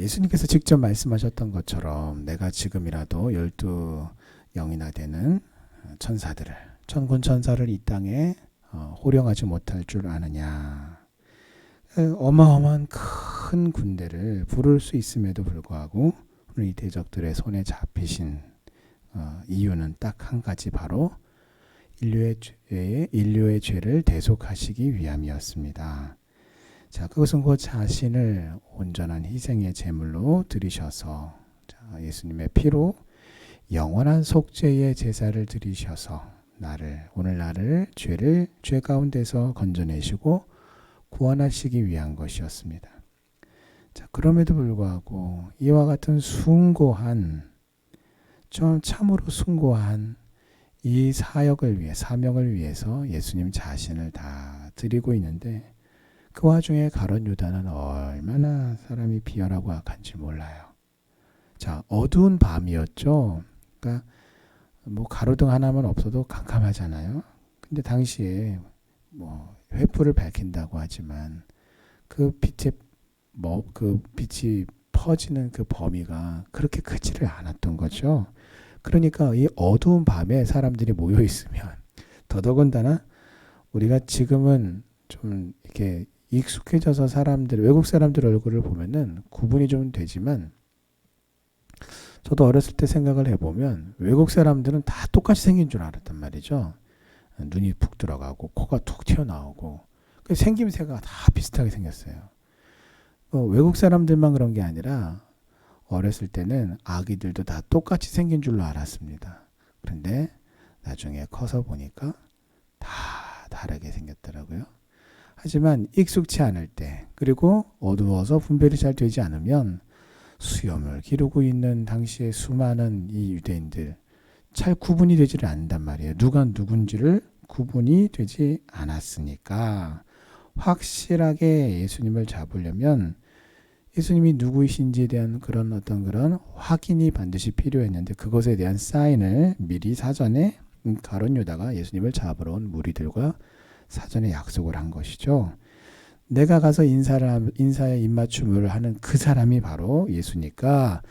예수님께서 직접 말씀하셨던 것처럼 내가 지금이라도 12영이나 되는 천사들을, 천군 천사를 이 땅에 호령하지 못할 줄 아느냐. 어마어마한 큰 군대를 부를 수 있음에도 불구하고 이 대적들의 손에 잡히신 이유는 딱 한 가지, 바로 인류의 죄를 대속하시기 위함이었습니다. 자, 그것은 그 자신을 온전한 희생의 제물로 드리셔서, 예수님의 피로 영원한 속죄의 제사를 드리셔서 오늘 나를 죄 가운데서 건져내시고 구원하시기 위한 것이었습니다. 자, 그럼에도 불구하고 이와 같은 참으로 숭고한 이 사명을 위해서 예수님 자신을 다 드리고 있는데, 그 와중에 가룟 유다는 얼마나 사람이 비열하고 악한지 몰라요. 자, 어두운 밤이었죠. 그러니까 가로등 하나만 없어도 깜깜하잖아요. 근데 당시에 횃불을 밝힌다고 하지만 그 빛이 퍼지는 그 범위가 그렇게 크지를 않았던 거죠. 그러니까 이 어두운 밤에 사람들이 모여 있으면, 더더군다나 우리가 지금은 좀 이렇게 익숙해져서 외국 사람들 얼굴을 보면은 구분이 좀 되지만, 저도 어렸을 때 생각을 해보면 외국 사람들은 다 똑같이 생긴 줄 알았단 말이죠. 눈이 푹 들어가고 코가 툭 튀어나오고 생김새가 다 비슷하게 생겼어요. 외국 사람들만 그런 게 아니라 어렸을 때는 아기들도 다 똑같이 생긴 줄로 알았습니다. 그런데 나중에 커서 보니까 다 다르게 생겼더라고요. 하지만 익숙치 않을 때, 그리고 어두워서 분별이 잘 되지 않으면 수염을 기르고 있는 당시의 수많은 이 유대인들, 잘 구분이 되지를 않는단 말이에요. 누가 누군지를 구분이 되지 않았으니까 확실하게 예수님을 잡으려면 예수님이 누구이신지에 대한 그런 확인이 반드시 필요했는데, 그것에 대한 사인을 미리 사전에 가룟 유다가 예수님을 잡으러 온 무리들과 사전에 약속을 한 것이죠. 내가 가서 인사에 입맞춤을 하는 그 사람이 바로 예수니까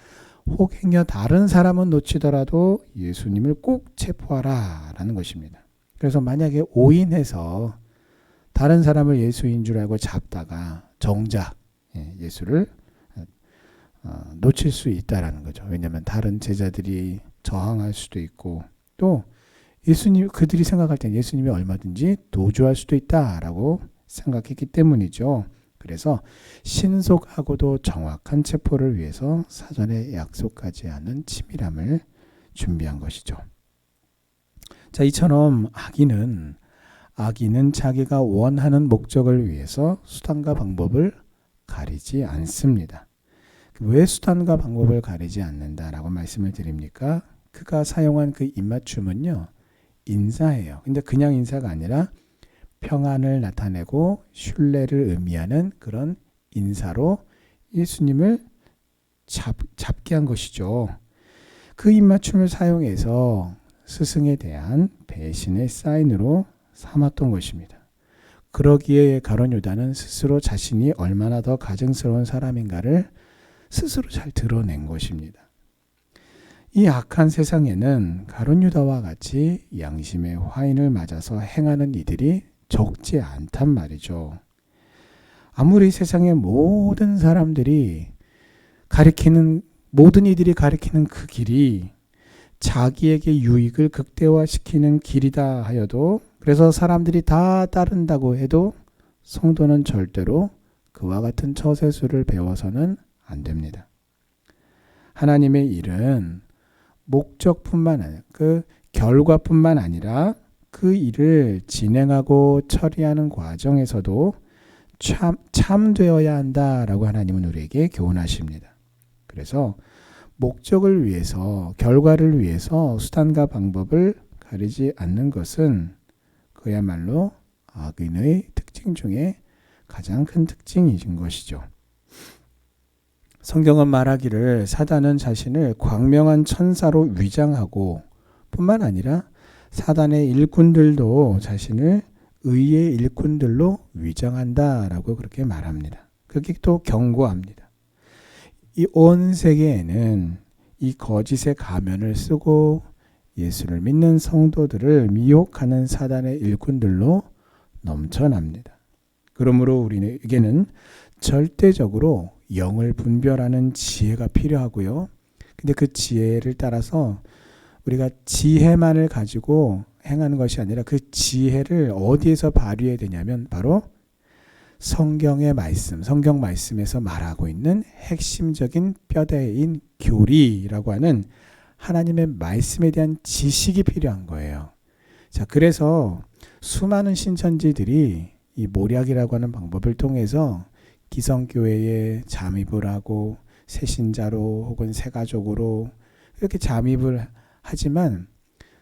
혹행여 다른 사람은 놓치더라도 예수님을 꼭 체포하라 라는 것입니다. 그래서 만약에 오인해서 다른 사람을 예수인 줄 알고 잡다가 정작 예수를 놓칠 수 있다라는 거죠. 왜냐하면 다른 제자들이 저항할 수도 있고, 또 그들이 생각할 땐 예수님이 얼마든지 도주할 수도 있다라고 생각했기 때문이죠. 그래서 신속하고도 정확한 체포를 위해서 사전에 약속하지 않은 치밀함을 준비한 것이죠. 자, 이처럼 악인은 자기가 원하는 목적을 위해서 수단과 방법을 가리지 않습니다. 왜 수단과 방법을 가리지 않는다라고 말씀을 드립니까? 그가 사용한 그 입맞춤은요, 인사예요. 근데 그냥 인사가 아니라 평안을 나타내고 신뢰를 의미하는 그런 인사로 예수님을 잡게 한 것이죠. 그 입맞춤을 사용해서 스승에 대한 배신의 사인으로 삼았던 것입니다. 그러기에 가룟 유다는 스스로 자신이 얼마나 더 가증스러운 사람인가를 스스로 잘 드러낸 것입니다. 이 악한 세상에는 가룟 유다와 같이 양심의 화인을 맞아서 행하는 이들이 적지 않단 말이죠. 아무리 세상의 모든 이들이 가리키는 그 길이 자기에게 유익을 극대화시키는 길이다 하여도, 그래서 사람들이 다 따른다고 해도 성도는 절대로 그와 같은 처세술을 배워서는 안 됩니다. 하나님의 일은 목적뿐만 아니라 그 결과뿐만 아니라 그 일을 진행하고 처리하는 과정에서도 참되어야 한다라고 하나님은 우리에게 교훈하십니다. 그래서 목적을 위해서, 결과를 위해서 수단과 방법을 가리지 않는 것은 그야말로 악인의 특징 중에 가장 큰 특징이신 것이죠. 성경은 말하기를 사단은 자신을 광명한 천사로 위장하고, 뿐만 아니라 사단의 일꾼들도 자신을 의의 일꾼들로 위장한다라고 그렇게 말합니다. 그렇게 또 경고합니다. 이 온 세계에는 이 거짓의 가면을 쓰고 예수를 믿는 성도들을 미혹하는 사단의 일꾼들로 넘쳐납니다. 그러므로 우리에게는 절대적으로 영을 분별하는 지혜가 필요하고요. 근데 그 지혜를 따라서 우리가 지혜만을 가지고 행하는 것이 아니라 그 지혜를 어디에서 발휘해야 되냐면 바로 성경의 말씀, 성경 말씀에서 말하고 있는 핵심적인 뼈대인 교리라고 하는 하나님의 말씀에 대한 지식이 필요한 거예요. 자, 그래서 수많은 신천지들이 이 모략이라고 하는 방법을 통해서 기성교회에 잠입을 하고 새신자로 혹은 새가족으로 이렇게 잠입을 하지만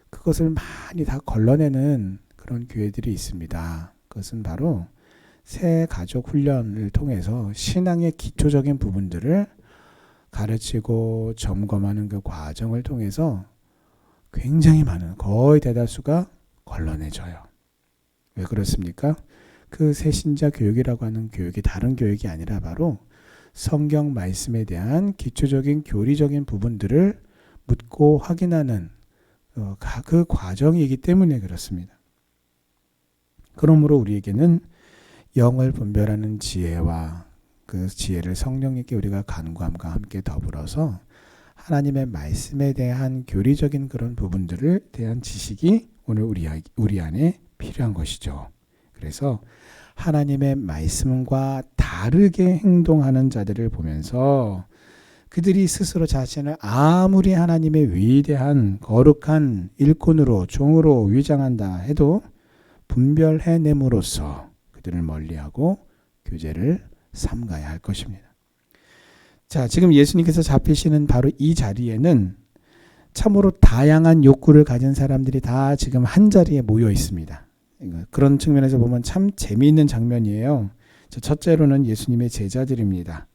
그것을 많이 다 걸러내는 그런 교회들이 있습니다. 그것은 바로 새가족 훈련을 통해서 신앙의 기초적인 부분들을 가르치고 점검하는 그 과정을 통해서 굉장히 많은, 거의 대다수가 걸러내져요. 왜 그렇습니까? 그 새신자 교육이라고 하는 교육이 다른 교육이 아니라 바로 성경 말씀에 대한 기초적인 교리적인 부분들을 묻고 확인하는 그 과정이기 때문에 그렇습니다. 그러므로 우리에게는 영을 분별하는 지혜와 그 지혜를 성령님께 우리가 간구함과 함께 더불어서 하나님의 말씀에 대한 교리적인 그런 부분들을 대한 지식이 오늘 우리 안에 필요한 것이죠. 그래서 하나님의 말씀과 다르게 행동하는 자들을 보면서 그들이 스스로 자신을 아무리 하나님의 위대한 거룩한 일꾼으로 종으로 위장한다 해도 분별해냄으로써 그들을 멀리하고 교제를 삼가야 할 것입니다. 자, 지금 예수님께서 잡히시는 바로 이 자리에는 참으로 다양한 욕구를 가진 사람들이 다 지금 한 자리에 모여 있습니다. 그런 측면에서 보면 참 재미있는 장면이에요. 첫째로는 예수님의 제자들입니다.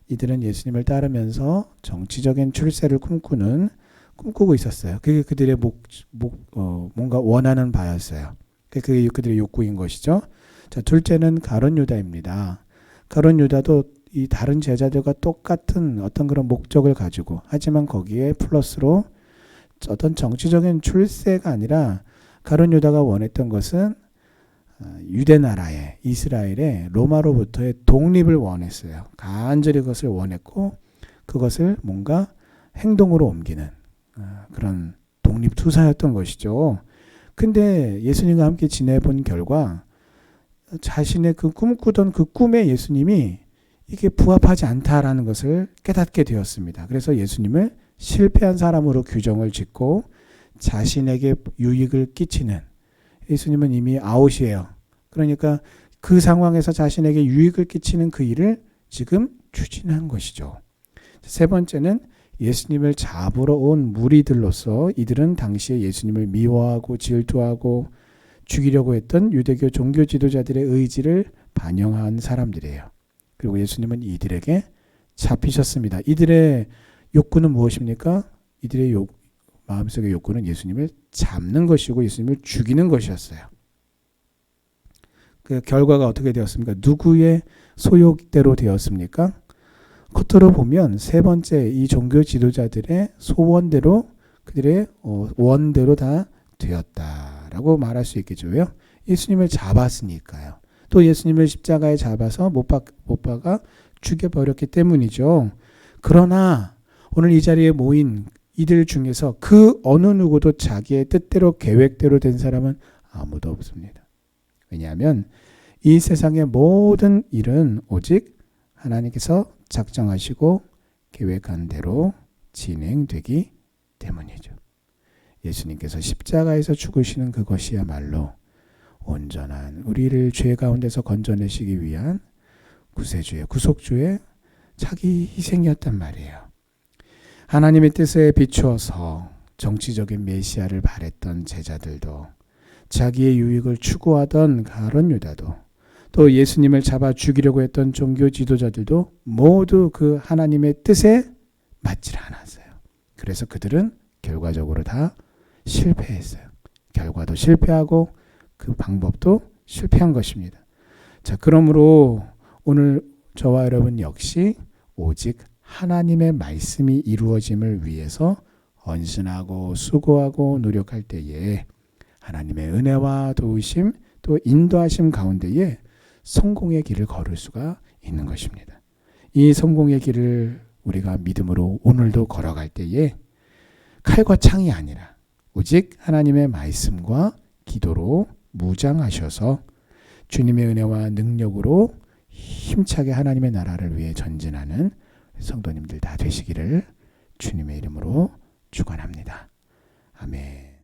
이들은 예수님을 따르면서 정치적인 출세를 꿈꾸고 있었어요. 그게 그들의 뭔가 원하는 바였어요. 그게 그들의 욕구인 것이죠. 자, 둘째는 가룟 유다입니다. 가룟 유다도 이 다른 제자들과 똑같은 어떤 그런 목적을 가지고, 하지만 거기에 플러스로 어떤 정치적인 출세가 아니라 가룟 유다가 원했던 것은 유대 나라의 이스라엘의 로마로부터의 독립을 원했어요. 간절히 그것을 원했고 그것을 뭔가 행동으로 옮기는 그런 독립투사였던 것이죠. 근데 예수님과 함께 지내본 결과 자신의 그 꿈꾸던 그 꿈에 예수님이 이게 부합하지 않다라는 것을 깨닫게 되었습니다. 그래서 예수님을 실패한 사람으로 규정을 짓고 자신에게 유익을 끼치는, 예수님은 이미 아웃이에요. 그러니까 그 상황에서 자신에게 유익을 끼치는 그 일을 지금 추진한 것이죠. 세 번째는 예수님을 잡으러 온 무리들로서 이들은 당시에 예수님을 미워하고 질투하고 죽이려고 했던 유대교 종교 지도자들의 의지를 반영한 사람들이에요. 그리고 예수님은 이들에게 잡히셨습니다. 이들의 욕구는 무엇입니까? 이들의 마음속의 욕구는 예수님을 잡는 것이고 예수님을 죽이는 것이었어요. 그 결과가 어떻게 되었습니까? 누구의 소욕대로 되었습니까? 겉으로 보면 세 번째 이 종교 지도자들의 소원대로, 그들의 원대로 다 되었다라고 말할 수 있겠죠. 왜요? 예수님을 잡았으니까요. 또 예수님을 십자가에 잡아서 못 박아 죽여버렸기 때문이죠. 그러나 오늘 이 자리에 모인 이들 중에서 그 어느 누구도 자기의 뜻대로 계획대로 된 사람은 아무도 없습니다. 왜냐하면 이 세상의 모든 일은 오직 하나님께서 작정하시고 계획한 대로 진행되기 때문이죠. 예수님께서 십자가에서 죽으시는 그것이야말로 온전한 우리를 죄 가운데서 건져내시기 위한 구세주의, 구속주의 자기 희생이었단 말이에요. 하나님의 뜻에 비추어서 정치적인 메시아를 바랬던 제자들도, 자기의 유익을 추구하던 가룟 유다도, 또 예수님을 잡아 죽이려고 했던 종교 지도자들도 모두 그 하나님의 뜻에 맞질 않았어요. 그래서 그들은 결과적으로 다 실패했어요. 결과도 실패하고 그 방법도 실패한 것입니다. 자, 그러므로 오늘 저와 여러분 역시 오직 하나님의 말씀이 이루어짐을 위해서 헌신하고 수고하고 노력할 때에 하나님의 은혜와 도우심 또 인도하심 가운데에 성공의 길을 걸을 수가 있는 것입니다. 이 성공의 길을 우리가 믿음으로 오늘도 걸어갈 때에 칼과 창이 아니라 오직 하나님의 말씀과 기도로 무장하셔서 주님의 은혜와 능력으로 힘차게 하나님의 나라를 위해 전진하는 성도님들 다 되시기를 주님의 이름으로 축원합니다. 아멘.